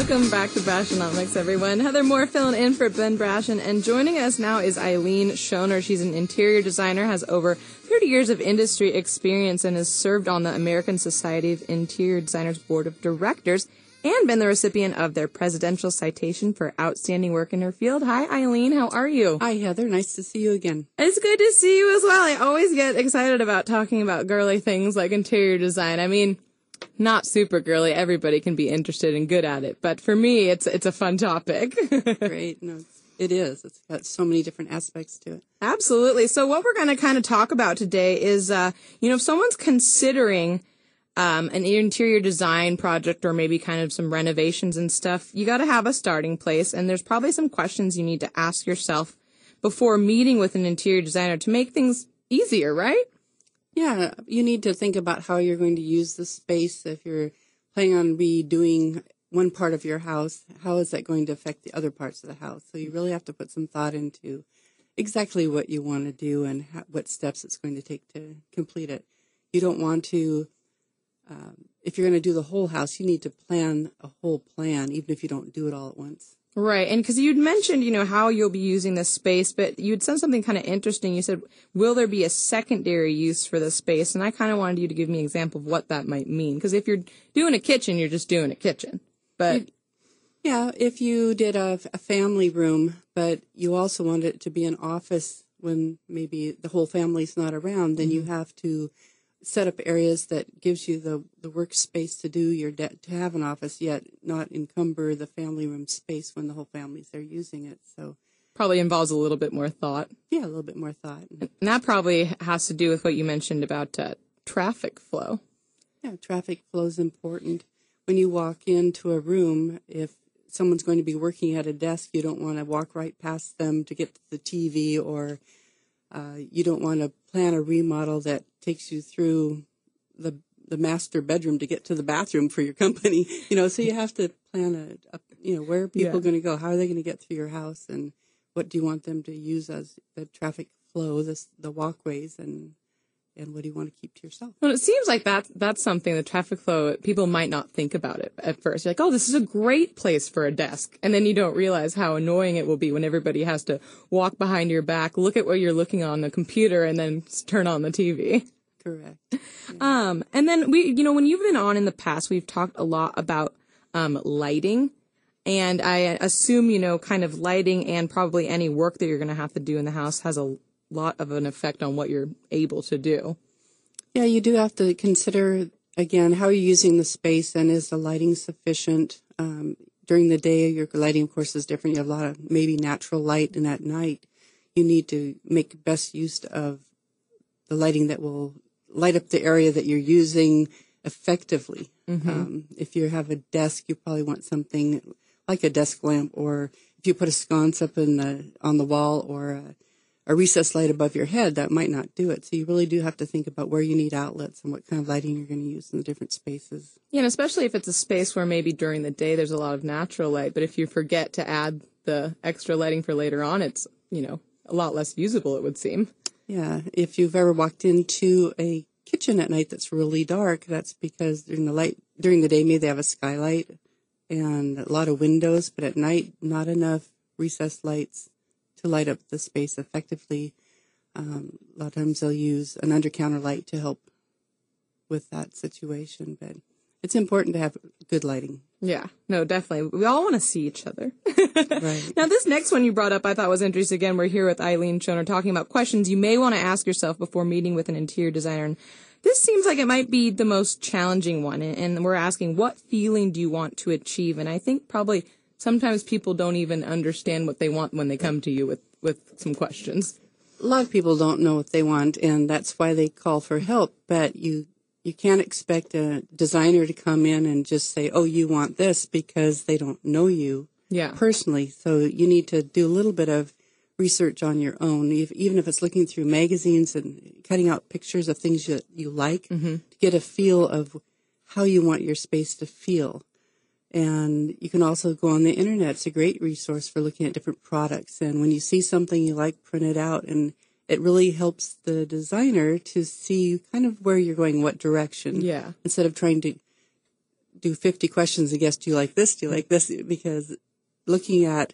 Welcome back to Brashenomics, everyone. Heather Moore filling in for Ben Brashen, and joining us now is Eileen Schoener. She's an interior designer, has over 30 years of industry experience, and has served on the American Society of Interior Designers Board of Directors and been the recipient of their Presidential Citation for outstanding work in her field. Hi, Eileen. How are you? Hi, Heather. Nice to see you again. It's good to see you as well. I always get excited about talking about girly things like interior design. I mean, not super girly. Everybody can be interested and good at it. But for me, it's a fun topic. Great. No, it is. It's got so many different aspects to it. Absolutely. So what we're going to kind of talk about today is, if someone's considering an interior design project or maybe kind of some renovations and stuff, you got to have a starting place. And there's probably some questions you need to ask yourself before meeting with an interior designer to make things easier, right? Yeah, you need to think about how you're going to use the space. If you're planning on redoing one part of your house, how is that going to affect the other parts of the house? So you really have to put some thought into exactly what you want to do and what steps it's going to take to complete it. You don't want to, if you're going to do the whole house, you need to plan a whole plan, even if you don't do it all at once. Right. And because you'd mentioned, how you'll be using this space, but you'd said something kind of interesting. You said, will there be a secondary use for the space? And I kind of wanted you to give me an example of what that might mean. Because if you're doing a kitchen, you're just doing a kitchen. But yeah, if you did a family room, but you also want it to be an office when maybe the whole family's not around, then you have to set up areas that gives you the workspace to do to have an office, yet not encumber the family room space when the whole family's there using it. So probably involves a little bit more thought. Yeah, a little bit more thought. And that probably has to do with what you mentioned about traffic flow. Yeah, traffic flow is important. When you walk into a room, if someone's going to be working at a desk, you don't want to walk right past them to get to the TV, or you don't want to plan a remodel that takes you through the master bedroom to get to the bathroom for your company. So you have to plan where are people going to go? How are they going to get through your house? And what do you want them to use as the traffic flow, the walkways, and what do you want to keep to yourself? Well, it seems like that's something, the traffic flow, people might not think about it at first. You're like, oh, this is a great place for a desk. And then you don't realize how annoying it will be when everybody has to walk behind your back, look at what you're looking on the computer, and then turn on the TV. Correct. Yeah. And then when you've been on in the past, we've talked a lot about lighting. And I assume, kind of lighting and probably any work that you're going to have to do in the house has a lot of an effect on what you're able to do. Yeah, you do have to consider, again, how you're using the space, and is the lighting sufficient? During the day, your lighting, of course, is different. You have a lot of maybe natural light, and at night, you need to make best use of the lighting that will light up the area that you're using effectively. Mm-hmm. If you have a desk, you probably want something like a desk lamp, or if you put a sconce up on the wall, or a recessed light above your head, that might not do it. So you really do have to think about where you need outlets and what kind of lighting you're going to use in the different spaces. Yeah, and especially if it's a space where maybe during the day there's a lot of natural light, but if you forget to add the extra lighting for later on, it's, a lot less usable, it would seem. Yeah, if you've ever walked into a kitchen at night that's really dark, that's because during the day, maybe they have a skylight and a lot of windows, but at night, not enough recessed lights to light up the space effectively. A lot of times they'll use an under-counter light to help with that situation, but it's important to have good lighting. Yeah, no, definitely. We all want to see each other. Right. Now, this next one you brought up I thought was interesting. Again, we're here with Eileen Schoener talking about questions you may want to ask yourself before meeting with an interior designer. And this seems like it might be the most challenging one. And we're asking, what feeling do you want to achieve? And I think probably sometimes people don't even understand what they want when they come to you with some questions. A lot of people don't know what they want, and that's why they call for help. But you can't expect a designer to come in and just say, oh, you want this, because they don't know you personally. So you need to do a little bit of research on your own, even if it's looking through magazines and cutting out pictures of things that you like, to get a feel of how you want your space to feel. And you can also go on the internet. It's a great resource for looking at different products. And when you see something you like, print it out. And it really helps the designer to see kind of where you're going, what direction. Yeah. Instead of trying to do 50 questions and guess, do you like this? Do you like this? Because looking at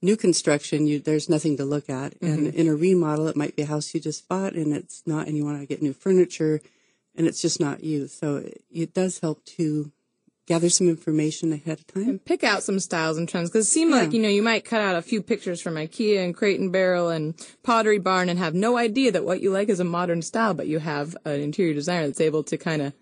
new construction, there's nothing to look at. And in a remodel, it might be a house you just bought and it's not, and you want to get new furniture and it's just not you. So it does help to gather some information ahead of time. And pick out some styles and trends. Because it seemed like, you might cut out a few pictures from IKEA and Crate and Barrel and Pottery Barn and have no idea that what you like is a modern style, but you have an interior designer that's able to kind of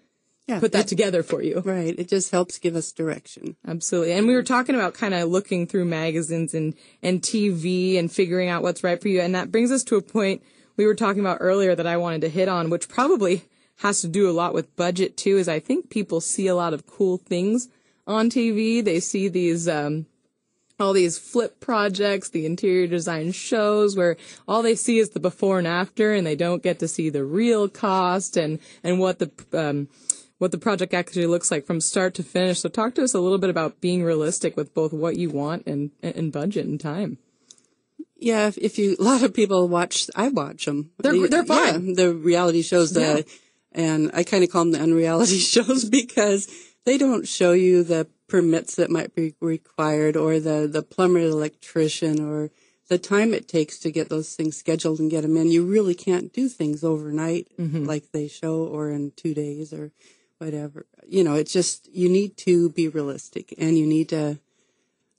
put that together for you. Right. It just helps give us direction. Absolutely. And we were talking about kind of looking through magazines and TV and figuring out what's right for you. And that brings us to a point we were talking about earlier that I wanted to hit on, which probably has to do a lot with budget too, is I think people see a lot of cool things on TV. They see these, all these flip projects, the interior design shows where all they see is the before and after, and they don't get to see the real cost and what the project actually looks like from start to finish. So talk to us a little bit about being realistic with both what you want and budget and time. Yeah, a lot of people I watch them. They're fun. Yeah, the reality shows and I kind of call them the unreality shows because they don't show you the permits that might be required or the plumber, the electrician, or the time it takes to get those things scheduled and get them in. You really can't do things overnight like they show or in 2 days or whatever. It's just, you need to be realistic and you need to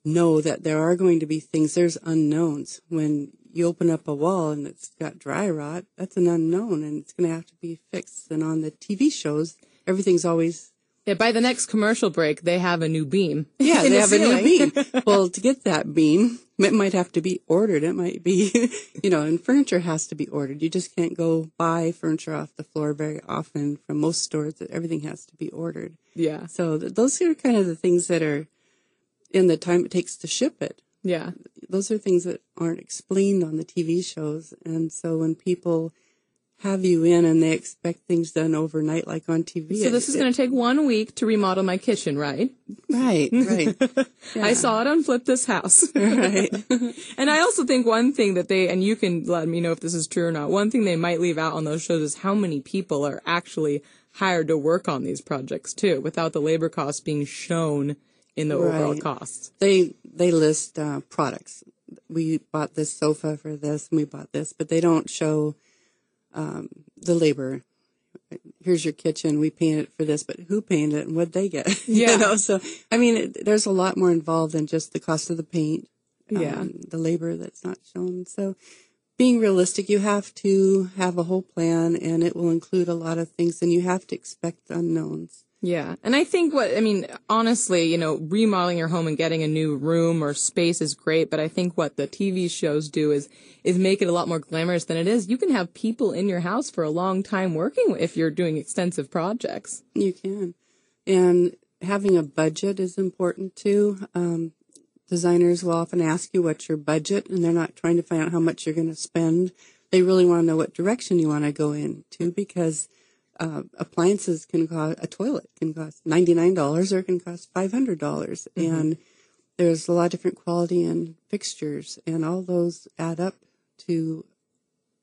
know that there are going to be things, there's unknowns. When you open up a wall and it's got dry rot, that's an unknown and it's going to have to be fixed. And on the TV shows, everything's always... Yeah, by the next commercial break, they have a new beam. Yeah, they have a new beam. Well, to get that beam, it might have to be ordered. It might be, and furniture has to be ordered. You just can't go buy furniture off the floor very often from most stores. Everything has to be ordered. Yeah. So those are kind of the things that are in the time it takes to ship it. Yeah. Those are things that aren't explained on the TV shows. And so when people have you in and they expect things done overnight like on TV. So this is going to take 1 week to remodel my kitchen, right? Right. Yeah. I saw it on Flip This House. Right. And I also think one thing that and you can let me know if this is true or not, one thing they might leave out on those shows is how many people are actually hired to work on these projects too, without the labor costs being shown in the overall costs. They list products. We bought this sofa for this and we bought this, but they don't show the labor. Here's your kitchen. We painted it for this, but who painted it and what'd they get? Yeah. So, there's a lot more involved than just the cost of the paint. The labor that's not shown. So being realistic, you have to have a whole plan and it will include a lot of things and you have to expect unknowns. Yeah. And I think honestly, remodeling your home and getting a new room or space is great, but I think what the TV shows do is make it a lot more glamorous than it is. You can have people in your house for a long time working if you're doing extensive projects. You can. And having a budget is important too. Designers will often ask you what's your budget, and they're not trying to find out how much you're going to spend. They really want to know what direction you want to go into because appliances can cost, a toilet can cost $99 or it can cost $500. And there's a lot of different quality in fixtures and all those add up to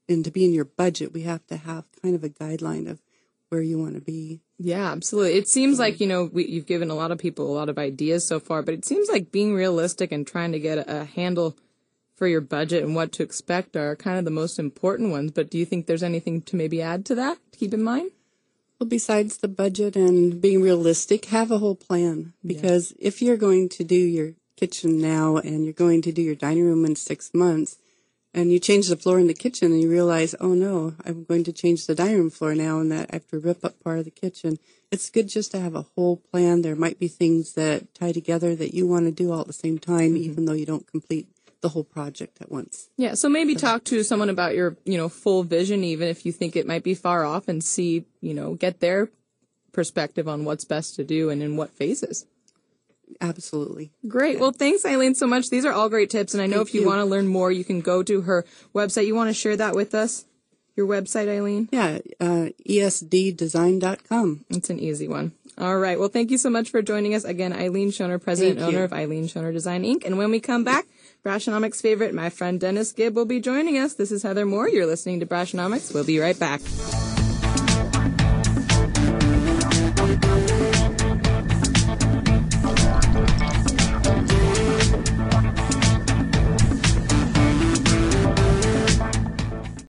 be in your budget. We have to have kind of a guideline of where you want to be. Yeah, absolutely. It seems like, you've given a lot of people a lot of ideas so far, but it seems like being realistic and trying to get a handle for your budget and what to expect are kind of the most important ones. But do you think there's anything to maybe add to that to keep in mind? Well, besides the budget and being realistic, have a whole plan. Because if you're going to do your kitchen now and you're going to do your dining room in 6 months and you change the floor in the kitchen and you realize, oh no, I'm going to change the dining room floor now and that I have to rip up part of the kitchen. It's good just to have a whole plan. There might be things that tie together that you want to do all at the same time, even though you don't complete the whole project at once. Yeah, so maybe talk to someone about your, full vision, even if you think it might be far off, and see, get their perspective on what's best to do and in what phases. Absolutely. Great. Yeah. Well, thanks, Eileen, so much. These are all great tips, and I know if you want to learn more, you can go to her website. You want to share that with us? Your website, Eileen? Yeah, esddesign.com. It's an easy one. All right. Well, thank you so much for joining us. Again, Eileen Schoener, president and owner of Eileen Schoener Design, Inc. And when we come back, Brashonomics favorite, my friend Dennis Gibb, will be joining us. This is Heather Moore. You're listening to Brashonomics. We'll be right back.